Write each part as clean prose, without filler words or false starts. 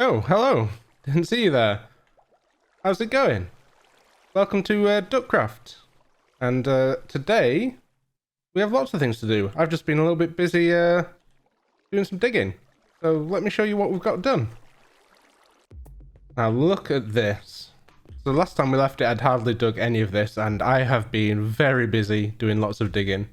Oh, hello. Didn't see you there. How's it going? Welcome to DuckCraft. And today, we have lots of things to do. I've just been a little bit busy doing some digging. So let me show you what we've got done. Now look at this. So last time we left it, I'd hardly dug any of this, and I have been very busy doing lots of digging.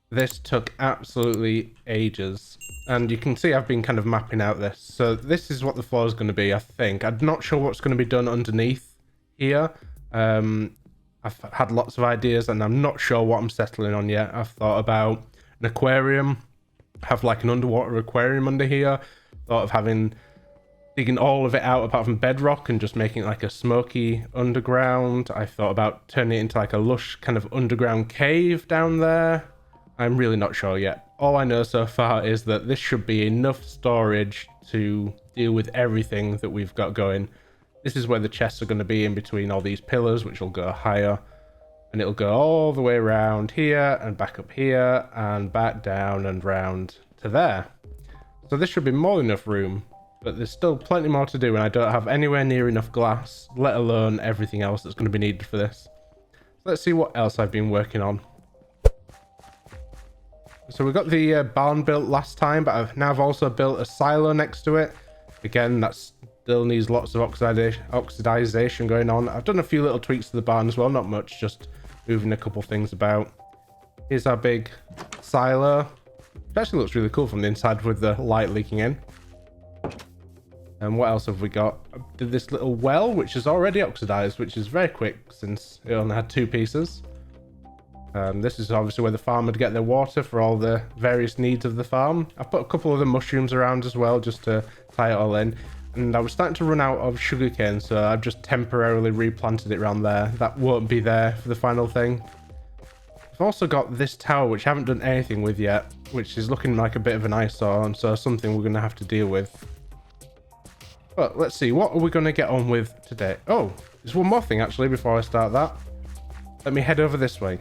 This took absolutely ages. And you can see I've been kind of mapping out this. So this is what the floor is going to be, I think. I'm not sure what's going to be done underneath here. I've had lots of ideas and I'm not sure what I'm settling on yet. I've thought about an aquarium, have like an underwater aquarium under here. Thought of digging all of it out apart from bedrock and just making it like a smoky underground. I thought about turning it into like a lush kind of underground cave down there. I'm really not sure yet. All I know so far is that this should be enough storage to deal with everything that we've got going. This is where the chests are going to be, in between all these pillars, which will go higher. And it'll go all the way around here and back up here and back down and round to there. So this should be more than enough room, but there's still plenty more to do and I don't have anywhere near enough glass, let alone everything else that's going to be needed for this. So let's see what else I've been working on. So we got the barn built last time, but I've also built a silo next to it. Again, that still needs lots of oxidization going on. I've done a few little tweaks to the barn as well, not much, just moving a couple things about. Here's our big silo. It actually looks really cool from the inside with the light leaking in. And what else have we got? I did this little well, which is already oxidized, which is very quick since it only had 2 pieces. This is obviously where the farm would get their water for all the various needs of the farm. I've put a couple of the mushrooms around as well, just to tie it all in. And I was starting to run out of sugarcane, so I've just temporarily replanted it around there. That won't be there for the final thing. I've also got this tower, which I haven't done anything with yet, which is looking like a bit of an eyesore, and so something we're going to have to deal with. But let's see, what are we going to get on with today? Oh, there's one more thing actually before I start that. Let me head over this way.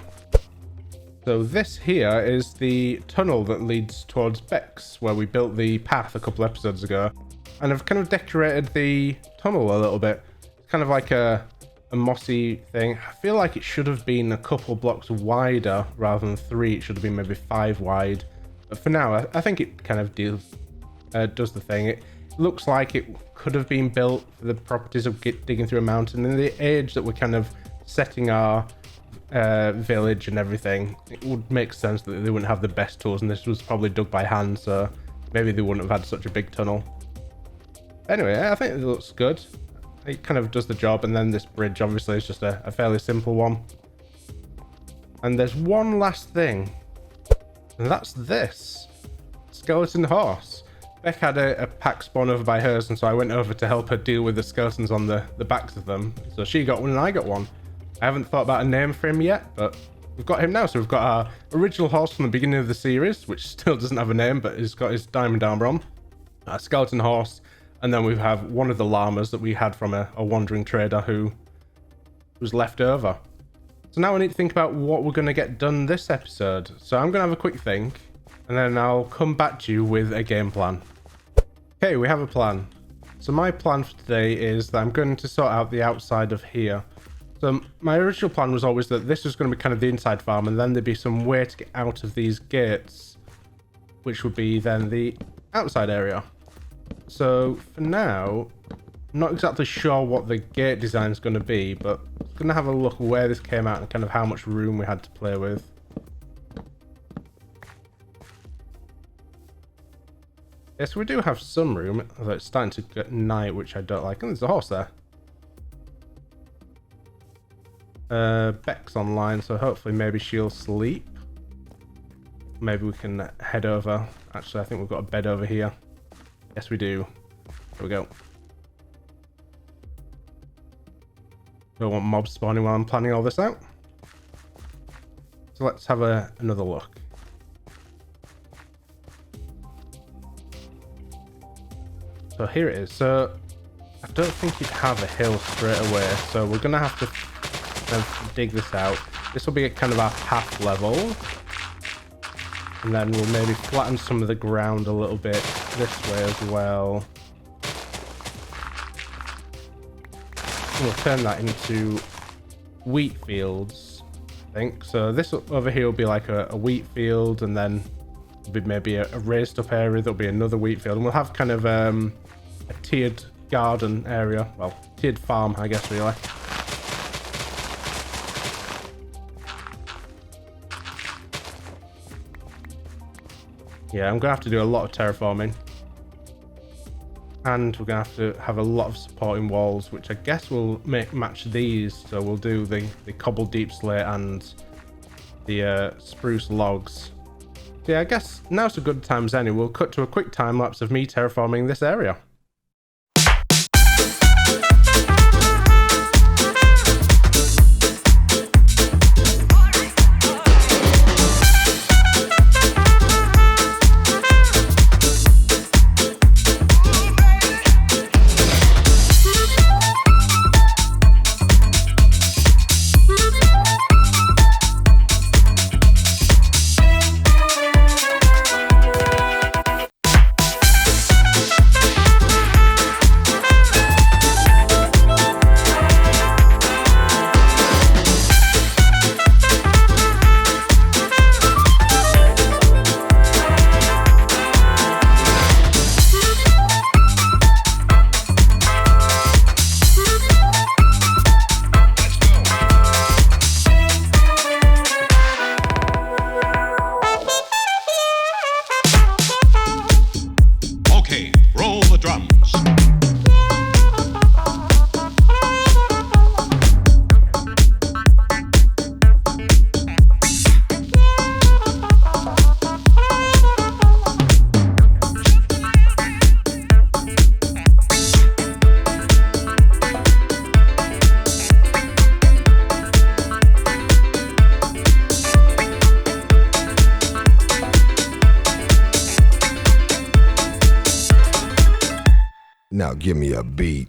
So this here is the tunnel that leads towards Bex, where we built the path a couple episodes ago. And I've kind of decorated the tunnel a little bit. It's kind of like a mossy thing. I feel like it should have been a couple blocks wider rather than 3. It should have been maybe 5 wide. But for now, I think it kind of does the thing. It looks like it could have been built for the properties of digging through a mountain. In the age that we're kind of setting our village and everything, it would make sense that they wouldn't have the best tools, and this was probably dug by hand, so maybe they wouldn't have had such a big tunnel. Anyway, I think it looks good. It kind of does the job, and then this bridge obviously is just a fairly simple one. And there's one last thing, and that's this skeleton horse. Beck had a pack spawn over by hers, and so I went over to help her deal with the skeletons on the backs of them. So she got one and I got one. I haven't thought about a name for him yet, but we've got him now. So we've got our original horse from the beginning of the series, which still doesn't have a name, but he's got his diamond armor on. A skeleton horse. And then we have one of the llamas that we had from a wandering trader who was left over. So now we need to think about what we're going to get done this episode. So I'm going to have a quick think, and then I'll come back to you with a game plan. Okay, we have a plan. So my plan for today is that I'm going to sort out the outside of here. So my original plan was always that this was going to be kind of the inside farm, and then there'd be some way to get out of these gates, which would be then the outside area. So for now, I'm not exactly sure what the gate design is going to be, but I'm going to have a look where this came out and kind of how much room we had to play with. Yes, we do have some room, although it's starting to get night, which I don't like. And there's a horse there. Beck's online, so hopefully maybe she'll sleep. Maybe we can head over. Actually, I think we've got a bed over here. Yes, we do. There we go. Don't want mobs spawning while I'm planning all this out. So let's have another look. So here it is. So I don't think you'd have a hill straight away, so we're gonna have to dig this out. This will be kind of our path level, and then we'll maybe flatten some of the ground a little bit this way as well. we'll turn that into wheat fields, I think. So this over here will be like a wheat field, and then there'll be maybe a raised up area that'll be another wheat field, and we'll have kind of a tiered garden area, well, tiered farm, I guess, really. Yeah, I'm gonna have to do a lot of terraforming, and we're gonna have to have a lot of supporting walls, which I guess will match these. So we'll do the cobbled deep slate and the spruce logs. So yeah, I guess now's a good time as any. We'll cut to a quick time lapse of me terraforming this area. Now give me a beat.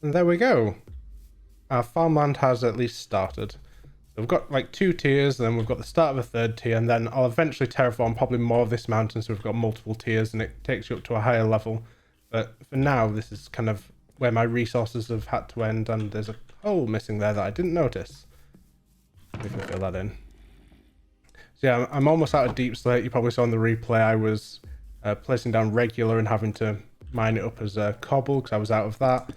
And there we go. Our farmland has at least started. So we've got like 2 tiers, and then we've got the start of a 3rd tier, and then I'll eventually terraform probably more of this mountain, so we've got multiple tiers and it takes you up to a higher level. But for now, this is kind of where my resources have had to end, and there's a hole missing there that I didn't notice. We can fill that in. So yeah, I'm almost out of deep slate. You probably saw in the replay I was placing down regular and having to mine it up as a cobble because I was out of that.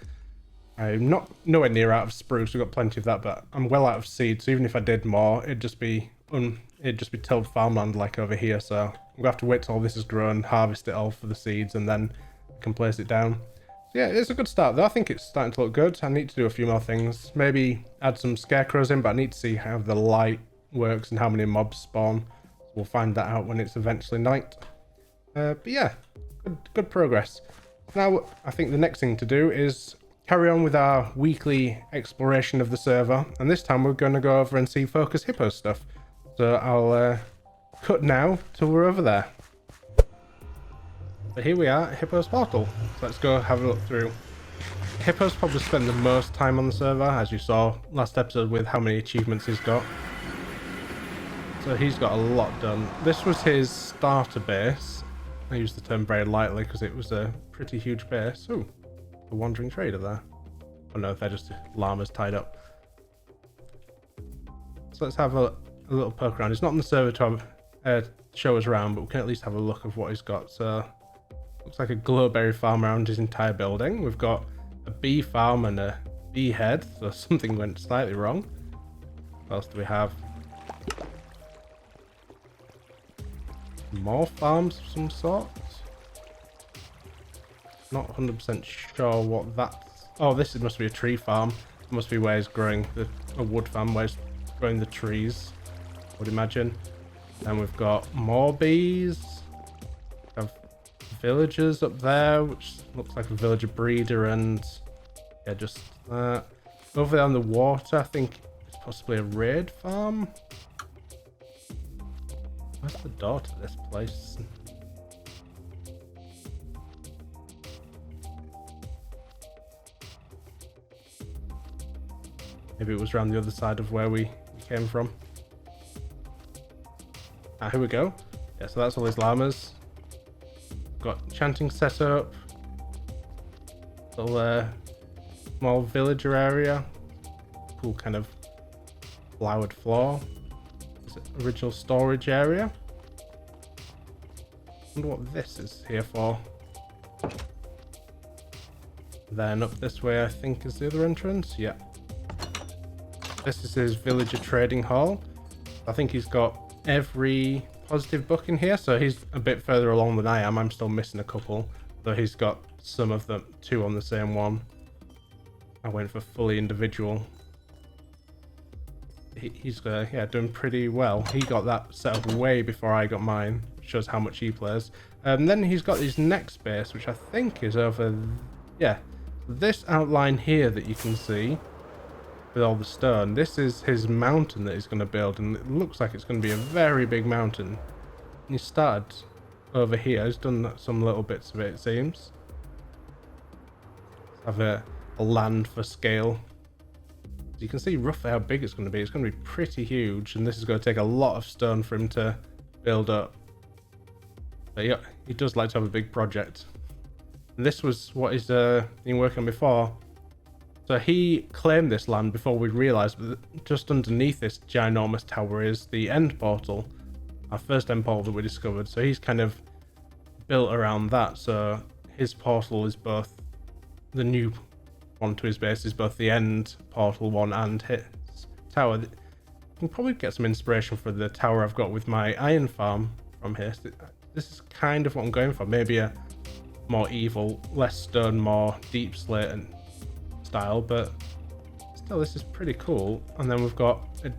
I'm nowhere near out of spruce. We've got plenty of that, but I'm well out of seed. So even if I did more, it'd just be tilled farmland like over here. So I'm gonna have to wait till all this is grown, harvest it all for the seeds, and then I can place it down. So yeah, it's a good start though. I think it's starting to look good. I need to do a few more things. Maybe add some scarecrows in, but I need to see how the light works and how many mobs spawn. We'll find that out when it's eventually night. But yeah, good progress. Now I think the next thing to do is carry on with our weekly exploration of the server, and this time we're going to go over and see FocussedHippo stuff. So I'll cut now till we're over there. But here we are at Hippo's portal. So let's go have a look through. Hippo's probably spent the most time on the server, as you saw last episode with how many achievements he's got. So he's got a lot done. This was his starter base. I use the term very lightly because it was a pretty huge base. Ooh. A wandering trader there. Oh no, they're just llamas tied up. So let's have a little poke around. It's not on the server to have show us around, but we can at least have a look of what he's got. So looks like a glowberry farm around his entire building. We've got a bee farm and a bee head, so something went slightly wrong. What else do we have? More farms of some sort. Not 100% sure what that's. Oh, this must be a tree farm. It must be where he's growing a wood farm where he's growing the trees, I would imagine. And we've got more bees. We have villagers up there, which looks like a villager breeder, and yeah, just that. Over there on the water, I think it's possibly a raid farm. Where's the door to this place? Maybe it was around the other side of where we came from. Ah, here we go. Yeah, so that's all his llamas. Got chanting set up. Little small villager area. Cool kind of flowered floor. Original storage area. Wonder what this is here for. Then up this way I think is the other entrance. Yeah. This is his villager trading hall. I think he's got every positive book in here, so he's a bit further along than I am. I'm still missing a couple, though he's got some of them, 2 on the same one. I went for fully individual. He's yeah, doing pretty well. He got that set up way before I got mine. Shows how much he plays. Then he's got his next base, which I think is over. Yeah, this outline here that you can see with all the stone. This is his mountain that he's going to build, and it looks like it's going to be a very big mountain. And he started over here. He's done some little bits of it, it seems. Have a land for scale. You can see roughly how big it's going to be. It's going to be pretty huge, and this is going to take a lot of stone for him to build up. But yeah, he does like to have a big project. And this was what he's been working on before. So he claimed this land before we realised, but just underneath this ginormous tower is the end portal, our first end portal that we discovered. So he's kind of built around that. So his portal is both the new one to his base is both the end portal one and his tower. You can probably get some inspiration for the tower I've got with my iron farm from here. This is kind of what I'm going for. Maybe a more evil, less stone, more deep slate and style, but still this is pretty cool. And then we've got it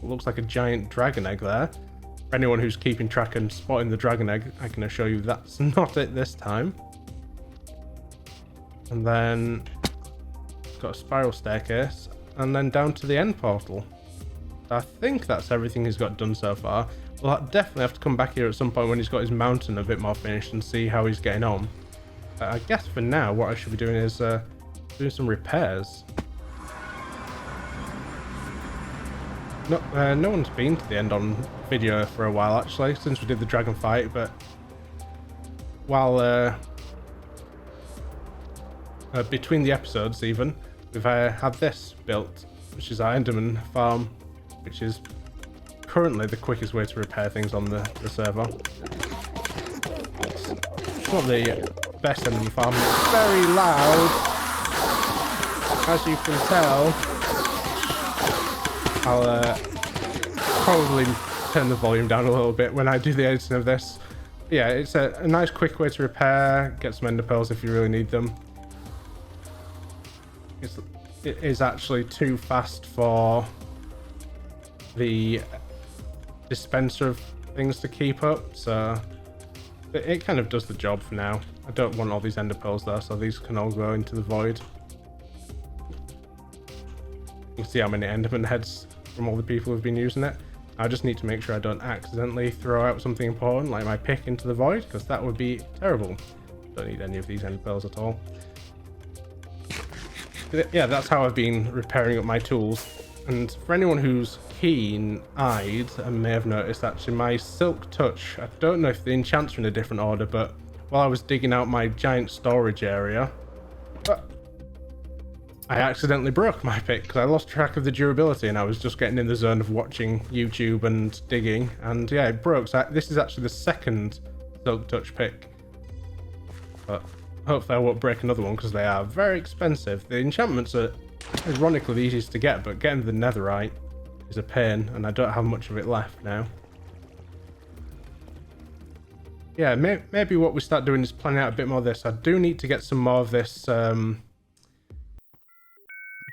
looks like a giant dragon egg there. For anyone who's keeping track and spotting the dragon egg, I can assure you that's not it this time. And then got a spiral staircase, and then down to the end portal. I think that's everything he's got done so far. We'll definitely have to come back here at some point when he's got his mountain a bit more finished and see how he's getting on. I guess for now what I should be doing is doing some repairs. No one's been to the end on video for a while actually, since we did the dragon fight, but while between the episodes even, we've had this built, which is our Enderman farm, which is currently the quickest way to repair things on the server. It's not the best Enderman farm, it's very loud, as you can tell. I'll probably turn the volume down a little bit when I do the editing of this. But yeah, it's a nice quick way to repair, get some ender pearls if you really need them. It is actually too fast for the dispenser of things to keep up, so it kind of does the job for now. I don't want all these ender pearls though, so these can all go into the void. You can see how many enderman heads from all the people who've been using it. I just need to make sure I don't accidentally throw out something important like my pick into the void, because that would be terrible. Don't need any of these ender pearls at all. Yeah, that's how I've been repairing up my tools. And for anyone who's keen-eyed and may have noticed, actually, my Silk Touch, I don't know if the enchants are in a different order, but while I was digging out my giant storage area, I accidentally broke my pick because I lost track of the durability and I was just getting in the zone of watching YouTube and digging, and yeah, it broke. So this is actually the second Silk Touch pick, but hopefully I won't break another one because they are very expensive. The enchantments are ironically the easiest to get, but getting the netherite is a pain, and I don't have much of it left now. Yeah, maybe what we start doing is planning out a bit more of this. I do need to get some more of this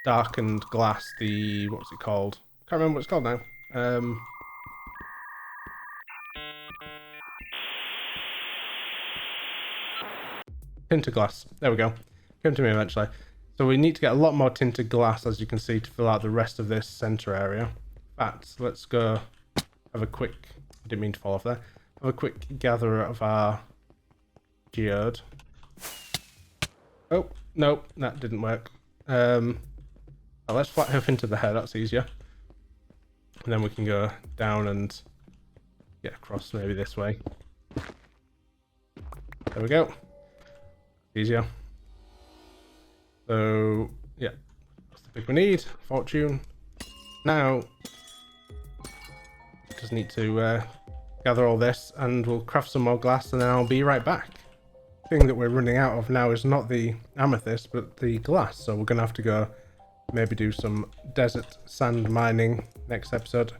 darkened glass, the, what's it called? Can't remember what it's called now. Tinted glass. There we go. Came to me eventually. So we need to get a lot more tinted glass, as you can see, to fill out the rest of this center area. In fact, let's go have a quick, I didn't mean to fall off there, have a quick gather of our geode. Oh, nope, that didn't work. Let's flat hoof into the hair, that's easier. And then we can go down and get across maybe this way. There we go. Easier. So, yeah. That's the pick we need. Fortune. Now, just need to gather all this and we'll craft some more glass and then I'll be right back. The thing that we're running out of now is not the amethyst, but the glass. So we're going to have to go maybe do some desert sand mining next episode,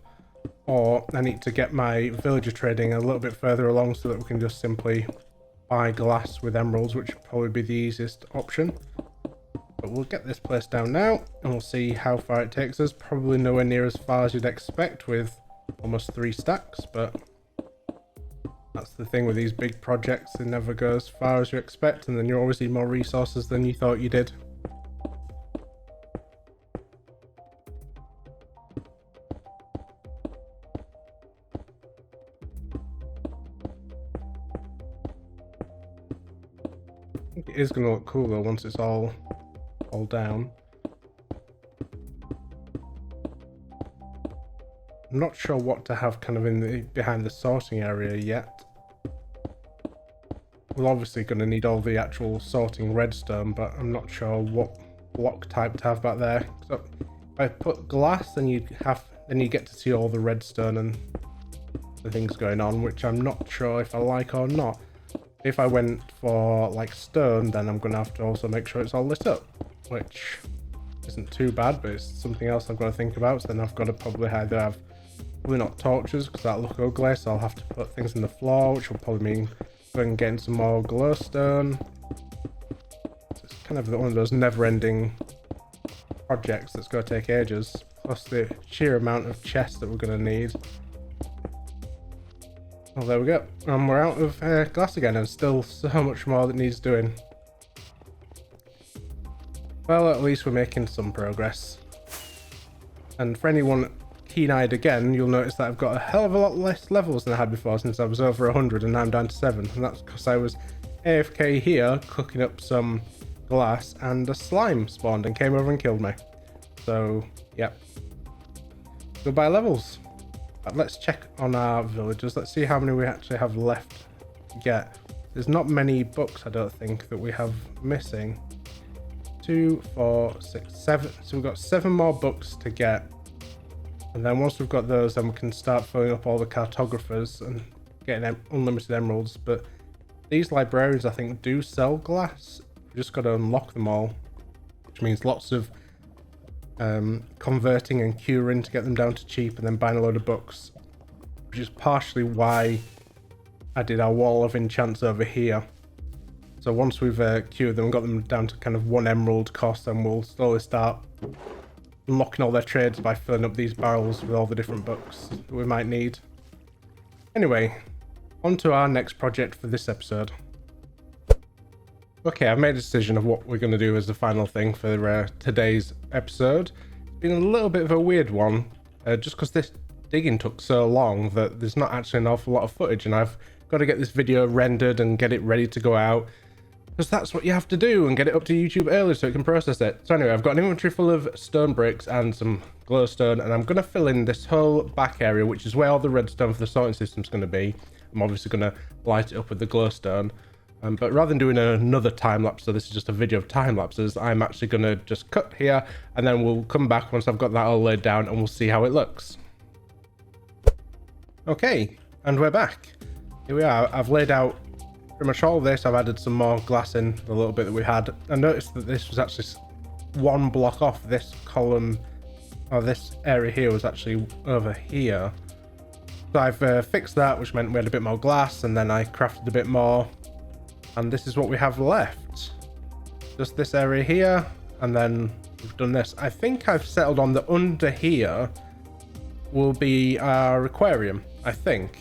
or I need to get my villager trading a little bit further along so that we can just simply buy glass with emeralds, which would probably be the easiest option. But we'll get this place down now and we'll see how far it takes us. Probably nowhere near as far as you'd expect with almost 3 stacks, but that's the thing with these big projects, they never go as far as you expect, and then you always need more resources than you thought you did. It is going to look cool though once it's all down. I'm not sure what to have kind of in the behind the sorting area yet. We're obviously going to need all the actual sorting redstone, but I'm not sure what block type to have back there. So if I put glass, then you get to see all the redstone and the things going on, which I'm not sure if I like or not. If I went for like stone, then I'm going to have to also make sure it's all lit up, which isn't too bad, but it's something else I've got to think about. So then I've got to probably either have, probably not torches because that'll look ugly, so I'll have to put things in the floor, which will probably mean going and getting some more glowstone. So it's kind of one of those never-ending projects that's going to take ages, plus the sheer amount of chests that we're going to need. Oh, there we go. And we're out of glass again, and still so much more that needs doing. Well, at least we're making some progress. And for anyone keen-eyed again, you'll notice that I've got a hell of a lot less levels than I had before, since I was over 100 and now I'm down to 7. And that's because I was AFK here, cooking up some glass, and a slime spawned and came over and killed me. So, yep. Goodbye levels. But let's check on our villagers. Let's see how many we actually have left to get. There's not many books, I don't think, that we have missing. 2, 4, 6, 7. So we've got 7 more books to get. And then once we've got those, then we can start filling up all the cartographers and getting unlimited emeralds. But these librarians, I think, do sell glass. We've just got to unlock them all, which means lots of converting and curing to get them down to cheap, and then buying a load of books, which is partially why I did our wall of enchants over here. So once we've cured them and got them down to kind of 1 emerald cost, then we'll slowly start unlocking all their trades by filling up these barrels with all the different books that we might need. Anyway, on to our next project for this episode. Okay, I've made a decision of what we're going to do as the final thing for today's episode. It's been a little bit of a weird one, just because this digging took so long that there's not actually an awful lot of footage, and I've got to get this video rendered and get it ready to go out, because that's what you have to do, and get it up to YouTube early so it can process it. So anyway, I've got an inventory full of stone bricks and some glowstone, and I'm going to fill in this whole back area, which is where all the redstone for the sorting system is going to be. I'm obviously going to light it up with the glowstone. But rather than doing another time lapse, so this is just a video of time lapses, I'm actually going to just cut here, and then we'll come back once I've got that all laid down, and we'll see how it looks. Okay, and we're back. Here we are. I've laid out pretty much all of this. I've added some more glass in the little bit that we had. I noticed that this was actually one block off. This column, or this area here, was actually over here. So I've fixed that, which meant we had a bit more glass, and then I crafted a bit more. And this is what we have left. Just this area here, and then we've done this. I think I've settled on the under here will be our aquarium, I think.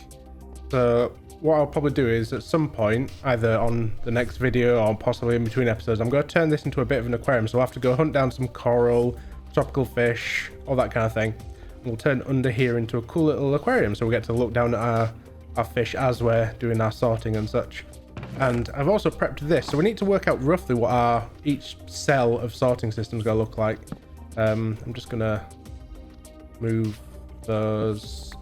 So what I'll probably do is at some point, either on the next video or possibly in between episodes, I'm going to turn this into a bit of an aquarium. So I'll have to go hunt down some coral, tropical fish, all that kind of thing. And we'll turn under here into a cool little aquarium. So we get to look down at our fish as we're doing our sorting and such. And I've also prepped this, so we need to work out roughly what each cell of sorting system is going to look like. I'm just going to move those.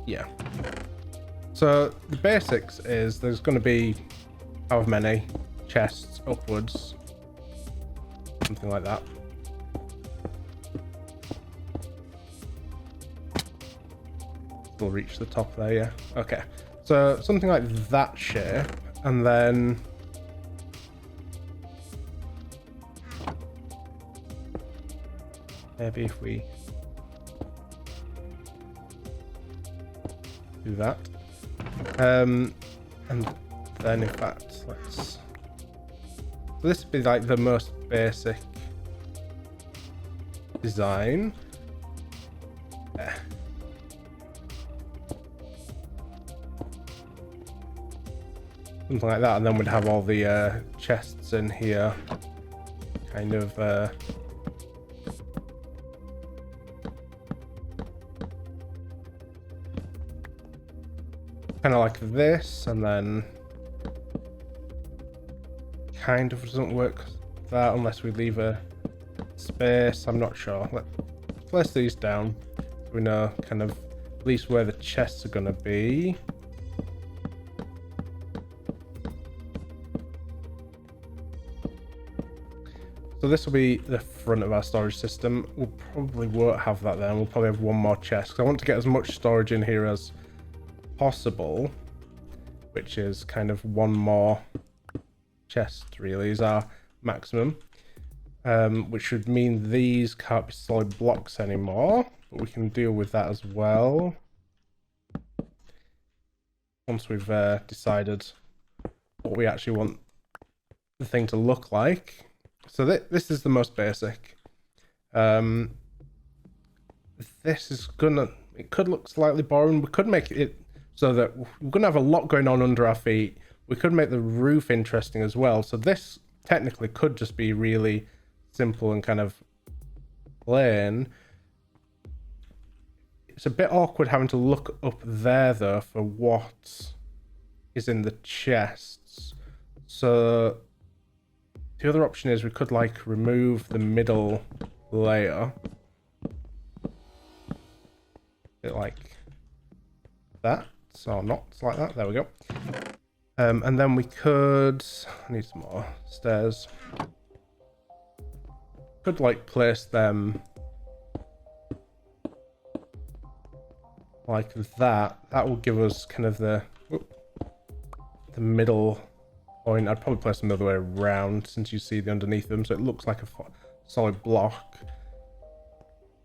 Yeah. So the basics is there's going to be however many chests upwards, something like that. We'll reach the top there, yeah. Okay. So something like that shape, and then maybe if we do that, and then in fact let's. So this would be like the most basic design. Yeah. Something like that, and then we'd have all the chests in here, kind of like this, and then kind of doesn't work that unless we leave a space. I'm not sure. Let's place these down so we know kind of at least where the chests are going to be. So this will be the front of our storage system. We'll probably won't have that then. We'll probably have one more chest, because I want to get as much storage in here as possible, which is kind of one more chest really is our maximum, which should mean these can't be solid blocks anymore, but we can deal with that as well once we've decided what we actually want the thing to look like. So this is the most basic. This is gonna, it could look slightly boring. We could make it so that we're gonna have a lot going on under our feet. We could make the roof interesting as well. So this technically could just be really simple and kind of plain. It's a bit awkward having to look up there though for what is in the chests. So the other option is we could like remove the middle layer. Bit like that, or not like that. There we go. And then we could, I need some more stairs. Could like place them like that. That will give us kind of the middle point. I'd probably place them the other way around since you see the underneath them, so it looks like a solid block.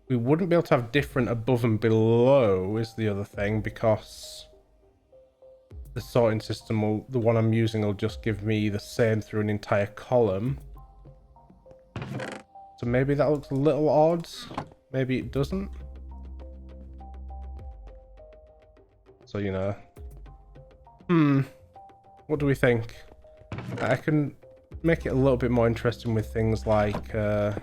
We wouldn't be able to have different above and below is the other thing, because the sorting system will, the one I'm using will just give me the same through an entire column. So maybe that looks a little odd. Maybe it doesn't. So, you know. What do we think? I can make it a little bit more interesting with things like that.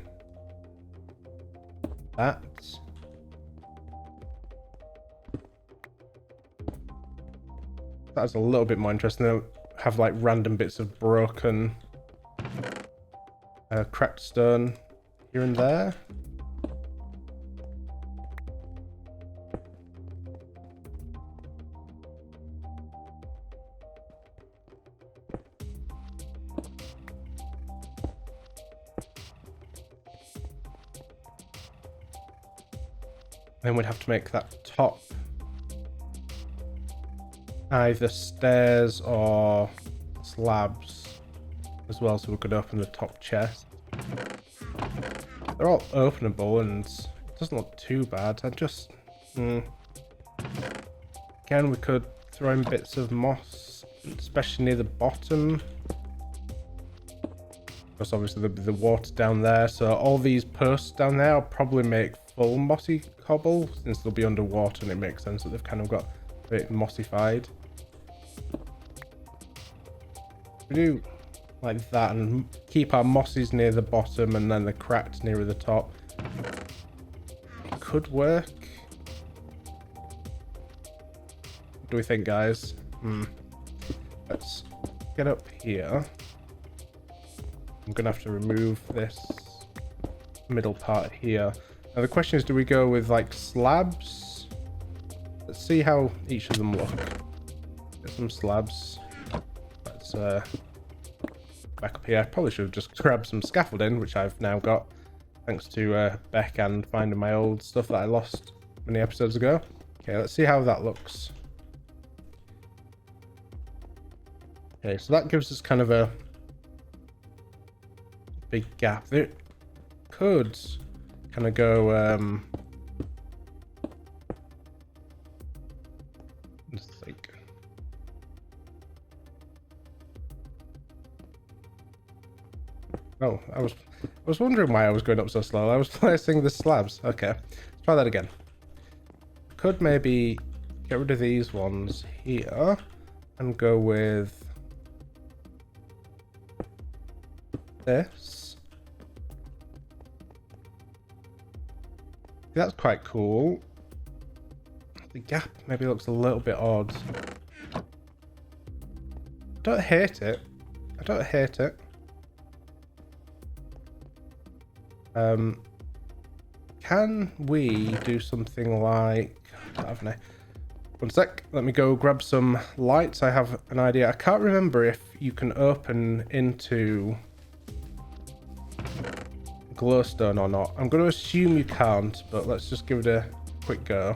That's a little bit more interesting. They'll have like random bits of broken cracked stone here and there. Then we'd have to make that top either stairs or slabs as well, so we could open the top chest. They're all openable and it doesn't look too bad. I just again, we could throw in bits of moss, especially near the bottom, because obviously there'll be the water down there, so all these posts down there I'll probably make full mossy cobble since they'll be underwater, and it makes sense that they've kind of got a bit mossified. We do like that and keep our mosses near the bottom and then the cracked nearer the top. It could work. What do we think, guys? Let's get up here. I'm gonna have to remove this middle part here. Now the question is, do we go with like slabs? Let's see how each of them look. Get some slabs. Let's back up here. I probably should have just grabbed some scaffolding, which I've now got thanks to Beck and finding my old stuff that I lost many episodes ago. Okay, let's see how that looks. Okay, so that gives us kind of a big gap. It could kind of go let's think. Oh, I was wondering why I was going up so slow. I was placing the slabs. Okay, let's try that again. Could maybe get rid of these ones here and go with this. That's quite cool. The gap maybe looks a little bit odd. I don't hate it. I don't hate it. Can we do something like... haven't I? One sec. Let me go grab some lights. I have an idea. I can't remember if you can open into glowstone or not. I'm going to assume you can't, but let's just give it a quick go.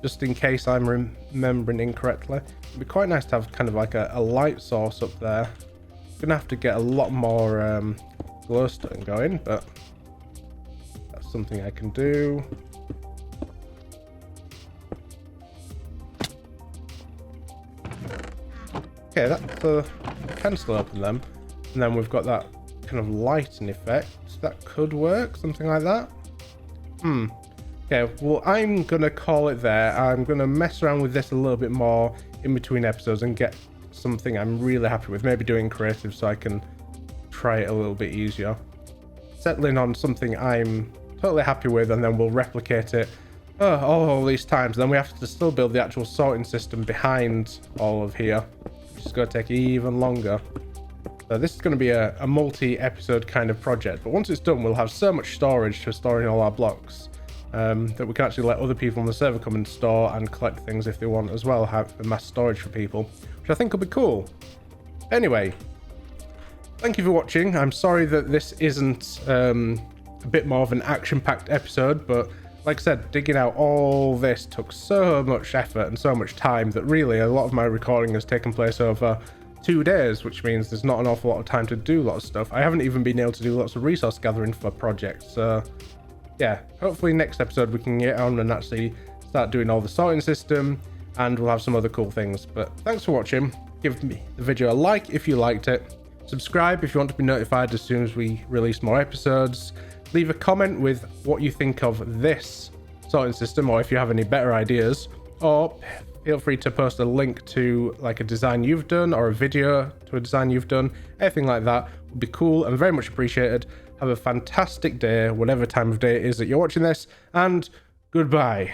Just in case I'm remembering incorrectly. It'd be quite nice to have kind of like a light source up there. I'm going to have to get a lot more glowstone going, but that's something I can do. Okay, that can still open them, and then we've got that kind of lighting effect. That could work, something like that. Okay, well, I'm gonna call it there. I'm gonna mess around with this a little bit more in between episodes and get something I'm really happy with. Maybe doing creative so I can try it a little bit easier. Settling on something I'm totally happy with, and then we'll replicate it all these times. Then we have to still build the actual sorting system behind all of here, which is going to take even longer. So this is going to be a multi-episode kind of project, but once it's done, we'll have so much storage for storing all our blocks that we can actually let other people on the server come and store and collect things if they want as well, have a mass storage for people, which I think will be cool. Anyway, thank you for watching. I'm sorry that this isn't a bit more of an action-packed episode, but like I said, digging out all this took so much effort and so much time that really a lot of my recording has taken place over 2 days, which means there's not an awful lot of time to do lots of stuff. I haven't even been able to do lots of resource gathering for projects, so yeah, hopefully next episode we can get on and actually start doing all the sorting system, and we'll have some other cool things. But thanks for watching. Give me the video a like if you liked it. Subscribe if you want to be notified as soon as we release more episodes. Leave a comment with what you think of this sorting system, or if you have any better ideas, or feel free to post a link to like a design you've done or a video to a design you've done. Anything like that would be cool and very much appreciated. Have a fantastic day, whatever time of day it is that you're watching this, and goodbye.